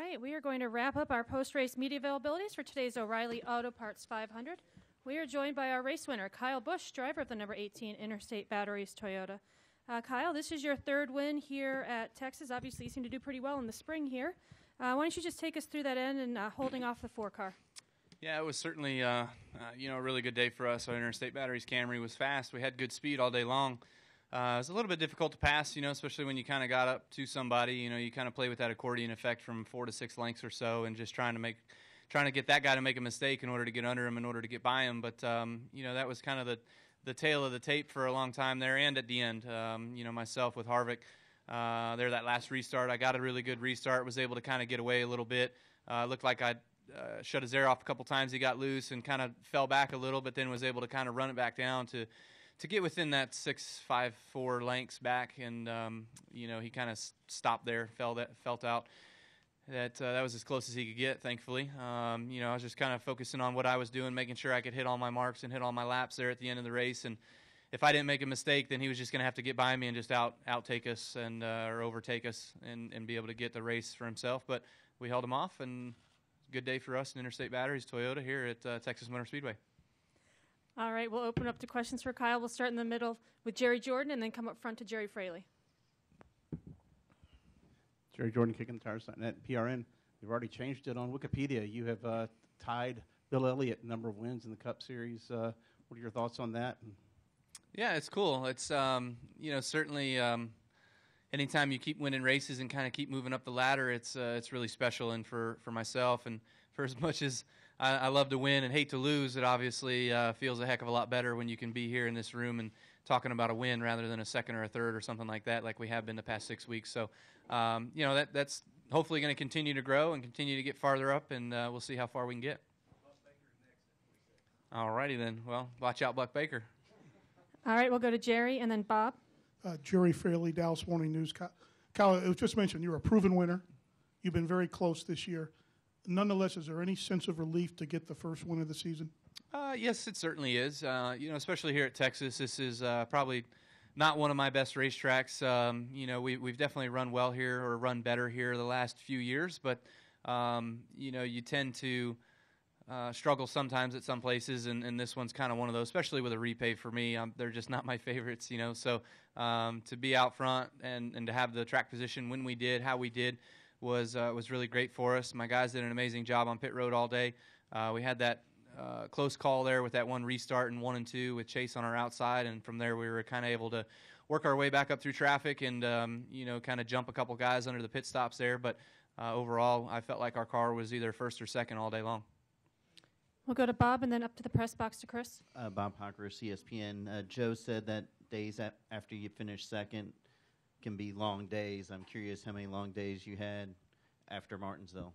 right, we are going to wrap up our post-race media availabilities for today's O'Reilly Auto Parts 500. We are joined by our race winner, Kyle Busch, driver of the number 18 Interstate Batteries Toyota. Kyle, this is your third win here at Texas. Obviously, you seem to do pretty well in the spring here. Why don't you just take us through that end and holding off the 4-car? Yeah, it was certainly a really good day for us. Our Interstate Batteries Camry was fast. We had good speed all day long. It was a little bit difficult to pass, especially when you kind of got up to somebody. You kind of play with that accordion effect from 4 to 6 lengths or so, and just trying to get that guy to make a mistake in order to get under him, in order to get by him. But that was kind of the tail of the tape for a long time there, and at the end, myself with Harvick there, that last restart, I got a really good restart, was able to kind of get away a little bit. Looked like I shut his air off a couple times. He got loose and kind of fell back a little, but then was able to kind of run it back down to get within that 6.54 lengths back, and he kind of stopped there, felt out. That was as close as he could get, thankfully. I was just kind of focusing on what I was doing, making sure I could hit all my marks and hit all my laps there at the end of the race. And if I didn't make a mistake, then he was just going to have to get by me and just outtake us and or overtake us and be able to get the race for himself. But we held him off, and good day for us in Interstate Batteries Toyota here at Texas Motor Speedway. All right, we'll open up to questions for Kyle. We'll start in the middle with Jerry Jordan and then come up front to Jerry Fraley. Jerry Jordan, Kicking the Tires at PRN. You've already changed it on Wikipedia. You have tied Bill Elliott number of wins in the Cup Series. What are your thoughts on that? Yeah, it's cool. It's certainly anytime you keep winning races and kind of keep moving up the ladder, it's really special. And for myself, and for as much as I love to win and hate to lose, it obviously feels a heck of a lot better when you can be here in this room and talking about a win rather than a second or a third or something like that, like we have been the past 6 weeks. So, that's hopefully going to continue to grow and continue to get farther up, and we'll see how far we can get. All righty then. Well, watch out, Buck Baker. All right, we'll go to Jerry and then Bob. Jerry Fraley, Dallas Morning News. Kyle, it was just mentioned you're a proven winner. You've been very close this year. Nonetheless, is there any sense of relief to get the first win of the season? Yes, it certainly is. Especially here at Texas, this is probably not one of my best racetracks. We've definitely run well here, or run better here the last few years, but you tend to struggle sometimes at some places, and this one's kind of one of those, especially with a repay for me. They're just not my favorites, So to be out front and to have the track position when we did, how we did, was really great for us. My guys did an amazing job on pit road all day. We had that close call there with that one restart in 1 and 2 with Chase on our outside, and from there we were kind of able to work our way back up through traffic and kind of jump a couple guys under the pit stops there. But overall, I felt like our car was either first or second all day long. We'll go to Bob and then up to the press box to Chris. Bob Hocker, CSPN. Joe said that days after you finish second can be long days. I'm curious how many long days you had after Martinsville.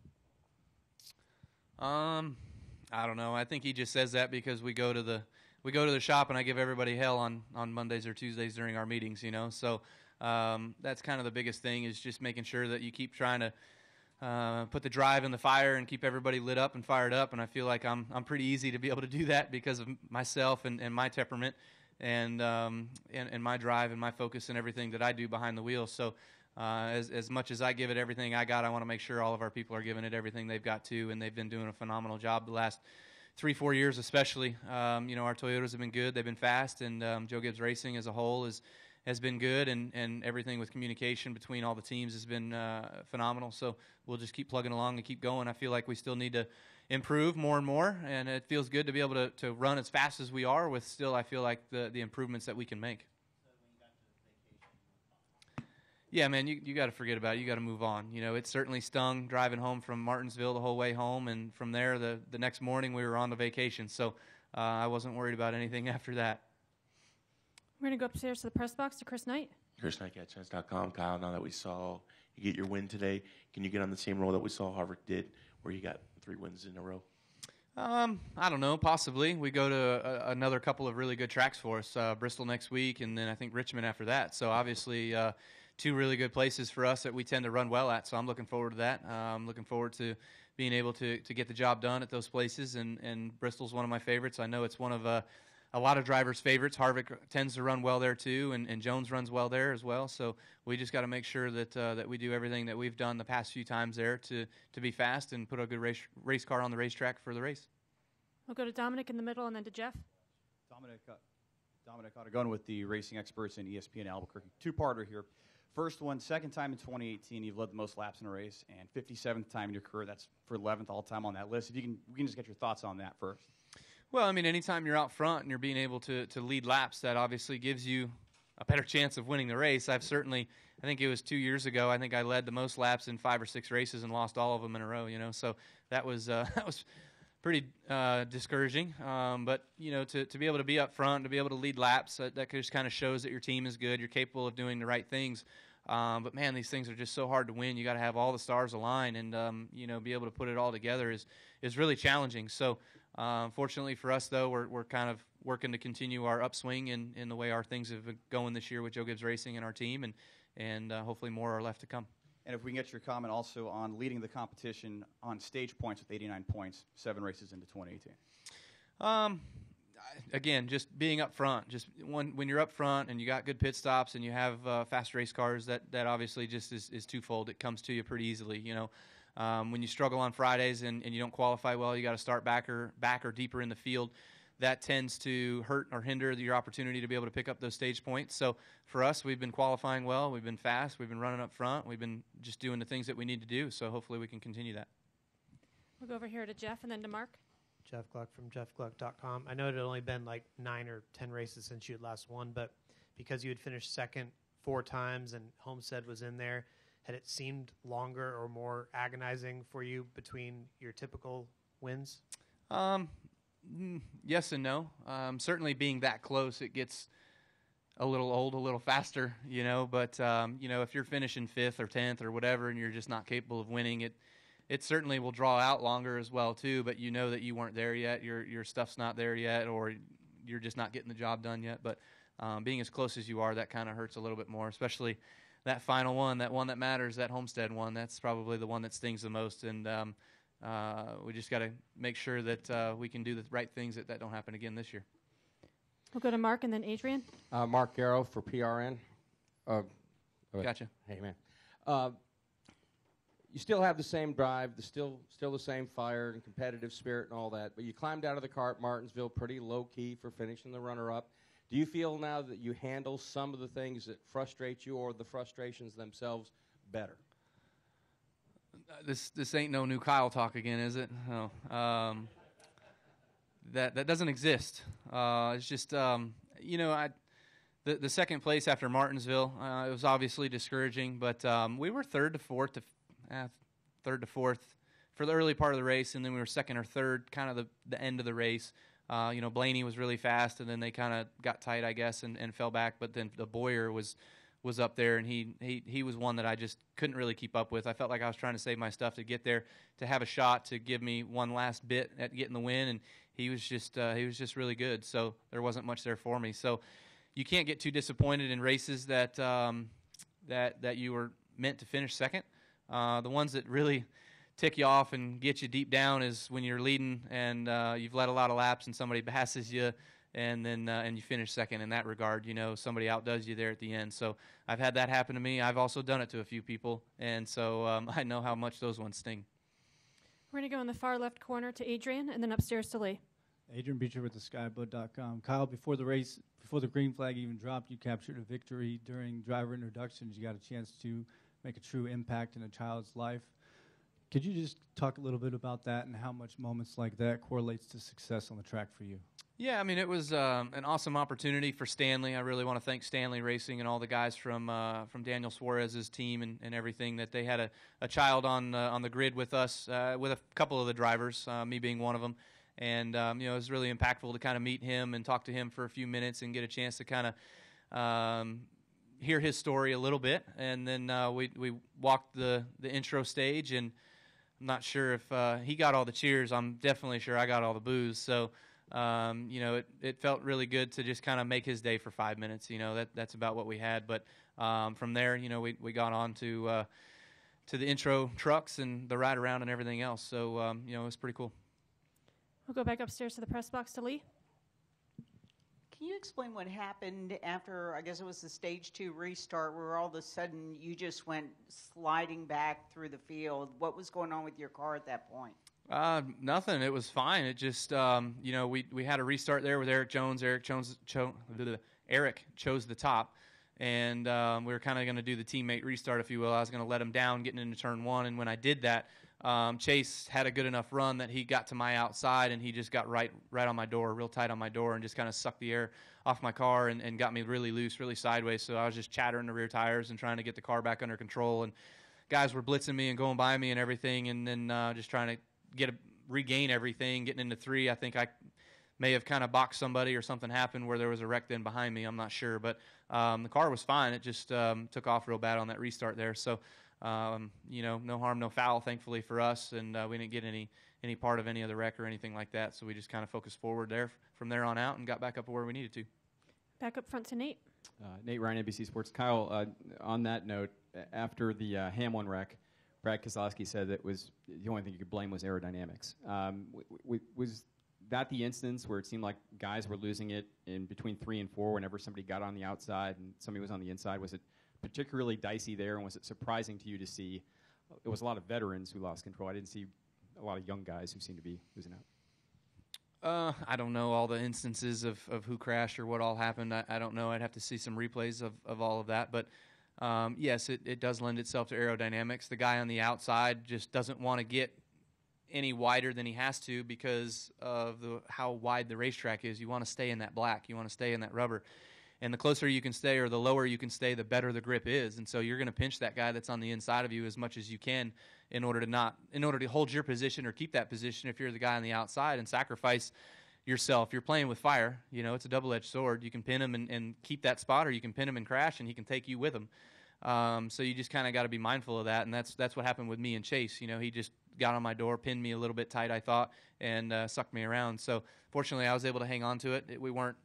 I don't know. I think he just says that because we go to the shop and I give everybody hell on Mondays or Tuesdays during our meetings, So that's kind of the biggest thing, is just making sure that you keep trying to put the drive in the fire and keep everybody lit up and fired up. And I feel like I'm pretty easy to be able to do that because of myself and my temperament and my drive and my focus and everything that I do behind the wheel. So as much as I give it everything I got, I want to make sure all of our people are giving it everything they've got to, and they've been doing a phenomenal job the last 3-4 years especially. Our Toyotas have been good. They've been fast, and Joe Gibbs Racing as a whole has been good, and everything with communication between all the teams has been phenomenal. So we'll just keep plugging along and keep going. I feel like we still need to improve more and more, and it feels good to be able to run as fast as we are with still, I feel like, the improvements that we can make. Yeah, man, you got to forget about it. You got to move on. It certainly stung driving home from Martinsville the whole way home, and from there, the next morning we were on the vacation. So I wasn't worried about anything after that. We're going to go upstairs to the press box to Chris Knight. Chris Knight, CatChance.com. Kyle, now that we saw you get your win today, can you get on the same roll that we saw Harvick did, where you got 3 wins in a row? I don't know, possibly. We go to another couple of really good tracks for us, Bristol next week, and then I think Richmond after that. So obviously 2 really good places for us that we tend to run well at, so I'm looking forward to that. I'm looking forward to being able to get the job done at those places, and Bristol's one of my favorites. I know it's one of a lot of drivers' favorites. Harvick tends to run well there too, and Jones runs well there as well. So we just got to make sure that we do everything that we've done the past few times there to be fast and put a good race car on the racetrack for the race. We'll go to Dominic in the middle and then to Jeff. Dominic Ottagon with the Racing Experts in ESPN Albuquerque. Two-parter here. First one, second time in 2018 you've led the most laps in a race, and 57th time in your career. That's for 11th all-time on that list. If we can just get your thoughts on that first. Well, I mean, anytime you're out front and you're being able to lead laps, that obviously gives you a better chance of winning the race. I think it was 2 years ago, I think I led the most laps in 5 or 6 races and lost all of them in a row, So that was pretty discouraging. But, to be able to be up front, to be able to lead laps, that just kind of shows that your team is good. You're capable of doing the right things. But, man, these things are just so hard to win. You got to have all the stars align and, be able to put it all together is really challenging. So, fortunately for us, though, we're kind of working to continue our upswing in the way our things have been going this year with Joe Gibbs Racing and our team, and hopefully more are left to come. And if we can get your comment also on leading the competition on stage points with 89 points, 7 races into 2018. Again, just being up front. Just when you're up front and you got good pit stops and you have fast race cars, that obviously just is twofold. It comes to you pretty easily, When you struggle on Fridays and you don't qualify well, you got to start back or deeper in the field. That tends to hurt or hinder your opportunity to be able to pick up those stage points. So for us, we've been qualifying well. We've been fast. We've been running up front. We've been just doing the things that we need to do. So hopefully we can continue that. We'll go over here to Jeff and then to Mark. Jeff Gluck from jeffgluck.com. I know it had only been like 9 or 10 races since you had last won, but because you had finished second 4 times and Homestead was in there, had it seemed longer or more agonizing for you between your typical wins? Yes and no. Certainly being that close, it gets a little old, a little faster, But, if you're finishing 5th or 10th or whatever and you're just not capable of winning, it certainly will draw out longer as well, too. But you know that you weren't there yet, your stuff's not there yet, or you're just not getting the job done yet. But being as close as you are, that kind of hurts a little bit more, especially that final one, that one that matters, that Homestead one. That's probably the one that stings the most. And we just got to make sure that we can do the right things that don't happen again this year. We'll go to Mark and then Adrian. Mark Garrow for PRN. Gotcha. Hey, man. You still have the same drive, still the same fire and competitive spirit and all that, but you climbed out of the car at Martinsville pretty low-key for finishing the runner-up. Do you feel now that you handle some of the things that frustrate you or the frustrations themselves better? This ain't no new Kyle talk again, is it? No. That doesn't exist. It's just, the second place after Martinsville, it was obviously discouraging, but we were third to fourth for the early part of the race, and then we were second or third kind of the end of the race. Blaney was really fast, and then they kind of got tight, I guess, and fell back, but then the Boyer was up there, and he was one that I just couldn't really keep up with. I felt like I was trying to save my stuff to get there, to have a shot to give me one last bit at getting the win, and he was just really good. So there wasn't much there for me. So you can't get too disappointed in races that you were meant to finish second. The ones that really tick you off and get you deep down is when you're leading and you've led a lot of laps and somebody passes you. And then and you finish second in that regard, somebody outdoes you there at the end. So I've had that happen to me. I've also done it to a few people, and so I know how much those ones sting. We're going to go in the far left corner to Adrian and then upstairs to Lee. Adrian Beecher with theskyblue.com. Kyle, before the race, before the green flag even dropped, you captured a victory during driver introductions. You got a chance to make a true impact in a child's life. Could you just talk a little bit about that and how much moments like that correlates to success on the track for you? Yeah, I mean, it was an awesome opportunity for Stanley. I really want to thank Stanley Racing and all the guys from Daniel Suarez's team and everything, that they had a child on the grid with us, with a couple of the drivers, me being one of them. And, it was really impactful to kind of meet him and talk to him for a few minutes and get a chance to kind of hear his story a little bit. And then we walked the intro stage, and I'm not sure if he got all the cheers. I'm definitely sure I got all the boos. So, it felt really good to just kind of make his day for 5 minutes. That's about what we had. But from there, we got on to the intro trucks and the ride around and everything else. So, it was pretty cool. We'll go back upstairs to the press box to Lee. can you explain what happened after, I guess it was the stage 2 restart, where all of a sudden you just went sliding back through the field? What was going on with your car at that point? Nothing. It was fine. It just, we had a restart there with Eric Jones. Eric chose the top, and we were kind of going to do the teammate restart, if you will. I was going to let him down getting into turn 1, and when I did that, Chase had a good enough run that he got to my outside, and he just got right on my door, real tight on my door, and just kind of sucked the air off my car and got me really loose, really sideways. So I was just chattering the rear tires and trying to get the car back under control, and guys were blitzing me and going by me and everything, and then just trying to regain everything, getting into 3. I think I may have kind of boxed somebody or something happened where there was a wreck then behind me. I'm not sure, but the car was fine. It just took off real bad on that restart there. So, no harm, no foul, thankfully for us, and we didn't get any part of any of the wreck or anything like that. So we just kind of focused forward there from there on out and got back up where we needed to. Back up front to Nate. Nate Ryan, NBC Sports. Kyle, on that note, after the Hamlin wreck, Brad Keselowski said that was the only thing you could blame was aerodynamics. Was that the instance where it seemed like guys were losing it in between 3 and 4 whenever somebody got on the outside and somebody was on the inside? Was it particularly dicey there, and was it surprising to you to see? It was a lot of veterans who lost control. I didn't see a lot of young guys who seemed to be losing out. I don't know all the instances of who crashed or what all happened. I don't know. I'd have to see some replays of all of that, but yes, it does lend itself to aerodynamics. The guy on the outside just doesn't want to get any wider than he has to because of how wide the racetrack is. You want to stay in that black. You want to stay in that rubber. And the closer you can stay or the lower you can stay, the better the grip is. And so you're going to pinch that guy that's on the inside of you as much as you can in order to hold your position or keep that position if you're the guy on the outside, and sacrifice yourself. You're playing with fire. It's a double-edged sword. You can pin him and keep that spot, or you can pin him and crash, and he can take you with him. So you just kind of got to be mindful of that, and that's what happened with me and Chase. He just got on my door, pinned me a little bit tight, I thought, and sucked me around. So fortunately, I was able to hang on to it. We weren't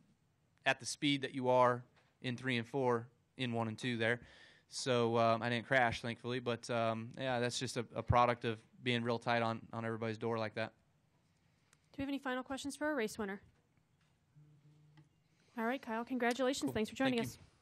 at the speed that you are in 3 and 4 in 1 and 2 there. So I didn't crash, thankfully. But, that's just a product of being real tight on everybody's door like that. Do we have any final questions for our race winner? All right, Kyle, congratulations. Cool. Thanks for joining Thank us. you.